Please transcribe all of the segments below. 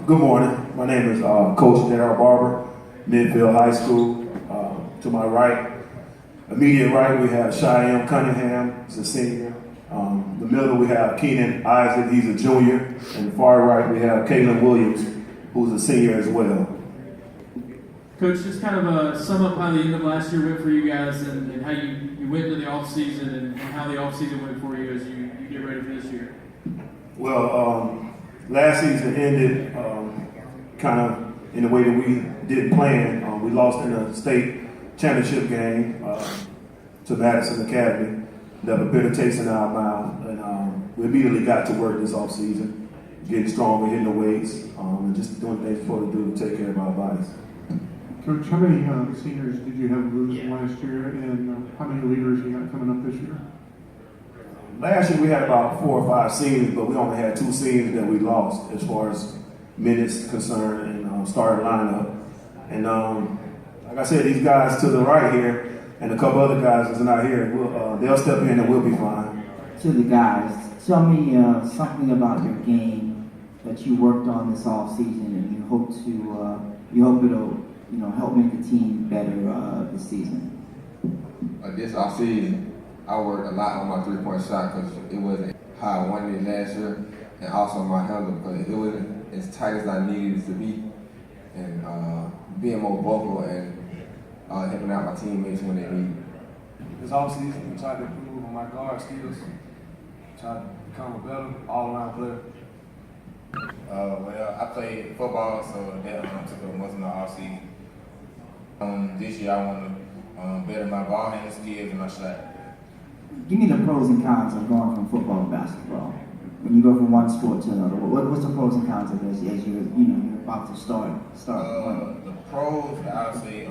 Good morning. My name is Coach Darryl Barber, Midfield High School. To my right, immediate right, we have Cheyenne Cunningham, he's a senior. The middle, we have Keenan Isaac, he's a junior. And the far right, we have Kaylin Williams, who's a senior as well. Coach, just kind of sum up how the end of last year went for you guys and how you went into the offseason and how the offseason went for you as you get ready for this year. Well, last season ended kind of in the way that we didn't plan. We lost in a state championship game to Madison Academy. Left a bitter taste in our mouth, and we immediately got to work this offseason, getting stronger, hitting the weights, and just doing things we're supposed to do to take care of our bodies. Coach, how many seniors did you have lose last year, and how many leaders you got coming up this year? Last year we had about 4 or 5 seniors, but we only had 2 seniors that we lost as far as minutes concerned and starting lineup. And like I said, these guys to the right here and a couple other guys that's not here, they'll step in and we'll be fine. To the guys, tell me something about your game that you worked on this off season, and you hope it'll help make the team better this season. This off season, I worked a lot on my 3-point shot because it wasn't how I wanted it last year, and also my handle because it wasn't as tight as I needed it to be, and being more vocal and helping out my teammates when they need it. This offseason, we tried to improve on my guard skills, tried to become a better all-around player. Well, I played football, so that took up most of my offseason. This year, I want to better my ball handling skills and my shot. Give me the pros and cons of going from football to basketball. When you go from one sport to another, what's the pros and cons of this as you're about to start? The pros, I would say,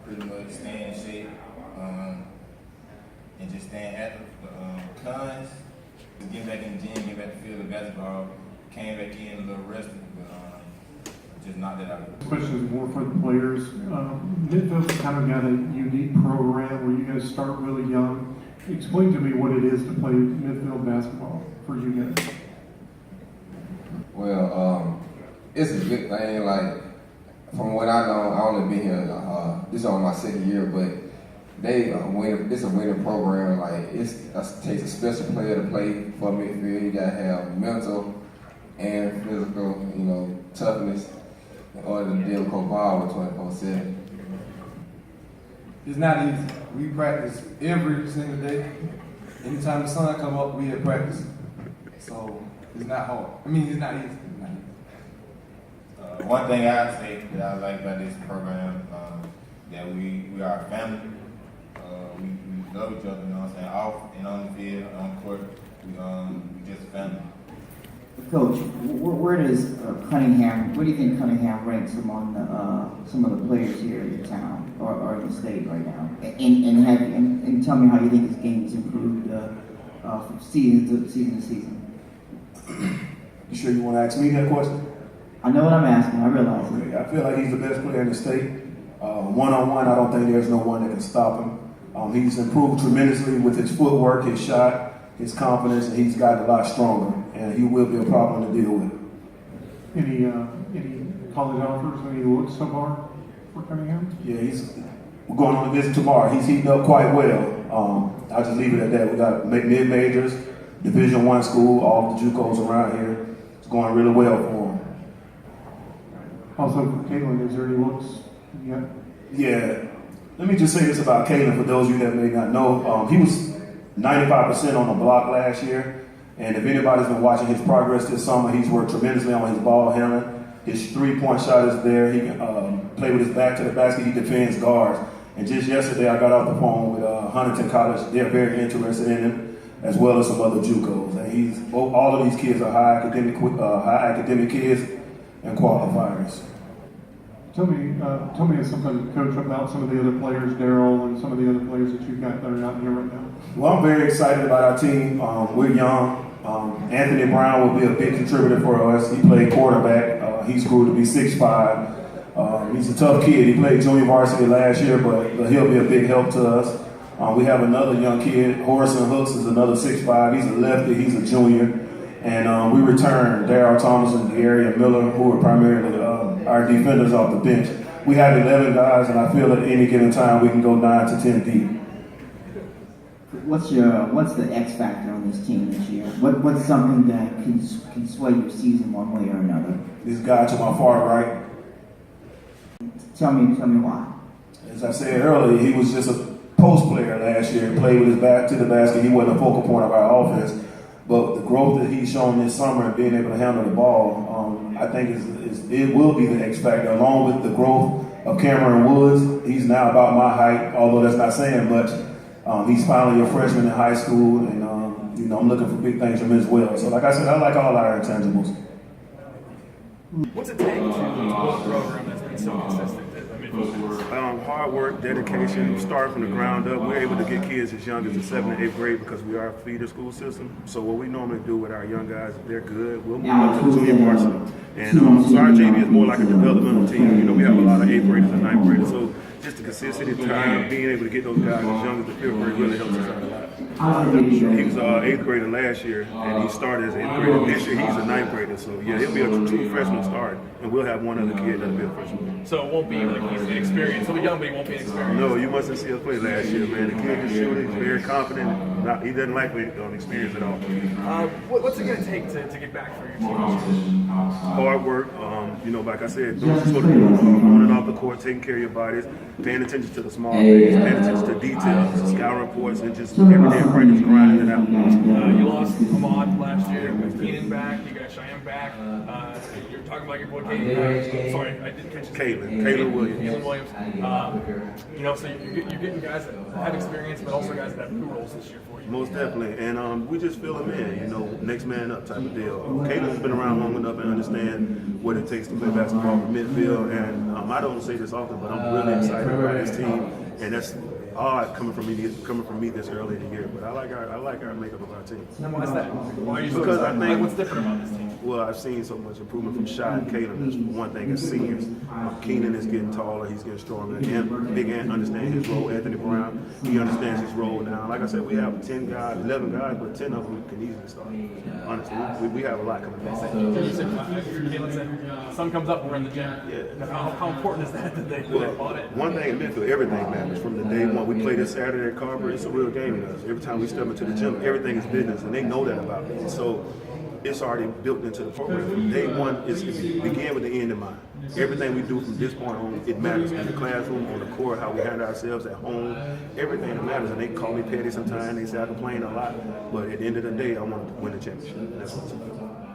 pretty much staying in shape and just staying active. The cons, getting back in the gym, getting back to the field of basketball. Came back in a little rusty, but just knocked that out. This question is more for the players. Midfield's kind of got a unique program where you guys start really young. Explain to me what it is to play midfield basketball for you guys. Well, it's a good thing. Like, from what I know, I only been here, this is only my 2nd year, but it's a winning program. Like, it takes a special player to play for midfield. You gotta have mental and physical, toughness in order to deal with ball with 24/7. It's not easy. We practice every single day. Anytime the sun come up, we at practice. So it's not hard. It's not easy. One thing I'd say that I like about this program, that we are a family. We love each other, off and on the field, on the court. We just a family. Coach, where does Cunningham? Where do you think Cunningham ranks among some of the players here in the town or in the state right now? And tell me how you think his game has improved from season to season. You sure you want to ask me that question? I know what I'm asking. I realize it. Okay. I feel like he's the best player in the state. One-on-one, I don't think there's no one that can stop him. He's improved tremendously with his footwork, his shot, his confidence, and he's gotten a lot stronger. And he will be a problem to deal with. Any college offers? Any looks so far for Cunningham? Yeah, we're going on a visit tomorrow. He's heating up quite well. I'll just leave it at that. We got mid-majors, Division I school, all the JUCOs around here. It's going really well for him. Also, for Caitlin, is there any looks yet? Yeah. Let me just say this about Kaylin for those of you that may not know. He was 95% on the block last year. And if anybody's been watching his progress this summer, he's worked tremendously on his ball handling. His 3-point shot is there. He can play with his back to the basket. He defends guards. And just yesterday, I got off the phone with Huntington College. They're very interested in him, as well as some other JUCOs. And all of these kids are high academic kids and qualifiers. Tell me something, Coach, about some of the other players, Darryl, and some of the other players that you've got that are not here right now. Well, I'm very excited about our team. We're young. Anthony Brown will be a big contributor for us. He played quarterback. He's grew to be 6'5". He's a tough kid. He played junior varsity last year, but he'll be a big help to us. We have another young kid, Horace Hooks is another 6'5". He's a lefty. He's a junior. And we returned Darryl Thomas and De'Aaron Miller, who are primarily our defenders off the bench. We have 11 guys, and I feel at any given time we can go 9 to 10 deep. What's the X factor on this team this year? What's something that can sway your season one way or another? This guy to my far right, Tell me why. as I said earlier, he was just a post player last year. He played with his back to the basket. He wasn't a focal point of our offense. But the growth that he's shown this summer and being able to handle the ball, I think it will be the X factor, along with the growth of Cameron Woods. He's now about my height, although that's not saying much. He's finally a freshman in high school, and I'm looking for big things from him as well. So, like I said, I like all our intangibles. What's it take to build a program that's been so consistent? Hard work, dedication, starting from the ground up. We're able to get kids as young as the 7th and 8th grade because we are a feeder school system. So what we normally do with our young guys, if they're good, we'll move up to the junior varsity. And so our JV is more like a developmental team. We have a lot of 8th graders and 9th graders. So just the consistency, time, being able to get those guys as young as the 5th grade really helps us out a lot. He was 8th grader last year, and he started as 8th grader. This year, he's a 9th grader. So, yeah, he'll be a true freshman start, and we'll have one other kid that'll be a freshman. So it won't be like he's inexperienced. He'll be young, but he won't be inexperienced. No, you mustn't see us play last year, man. The kid is shooting. He's very confident. He doesn't like experience at all. What's it going to take to get back for your team? Hard work. Like I said, doing sort of on and off the court, taking care of your bodies, paying attention to the small things, paying attention to details, scout reports, and just everyday practice, grinding it out. You lost Ahmad last year with Keenan back. You got Cheyenne back. You're talking about your boy Caden. Sorry, I didn't catch his name. Caitlin Williams. Caitlin Williams. So you're getting guys that have experience, but also guys that have new roles this year for you. Most definitely, and we just fill them in, next man up type of deal. Caitlin's been around long enough and understand what it takes to play basketball from midfield, and I don't say this often, but I'm really excited about this team, and that's odd coming from me this early in the year. But I like our makeup of our team. And why is that? Why are you Because so I think what's different about this team? Well, I've seen so much improvement from Shy and Caitlin. That's one thing as seniors. Keenan is getting taller, he's getting stronger. And Big Ant understands his role. Anthony Brown, he understands his role now. Like I said, we have 11 guys, but 10 of them can easily start. Honestly, we have a lot coming back. Caitlin said, sun comes up, we're in the gym. Yeah. How important is that they bought it? One thing in midfield, everything matters. From the day one, we play this Saturday at Carver, it's a real game to us. Every time we step into the gym, everything is business, and they know that about me. So it's already built into the program. From day one, it began with the end in mind. Everything we do from this point on, it matters. In the classroom, on the court, how we handle ourselves at home, everything that matters. And they call me petty sometimes. They say I complain a lot. But at the end of the day, I want to win the championship. And that's what it's about.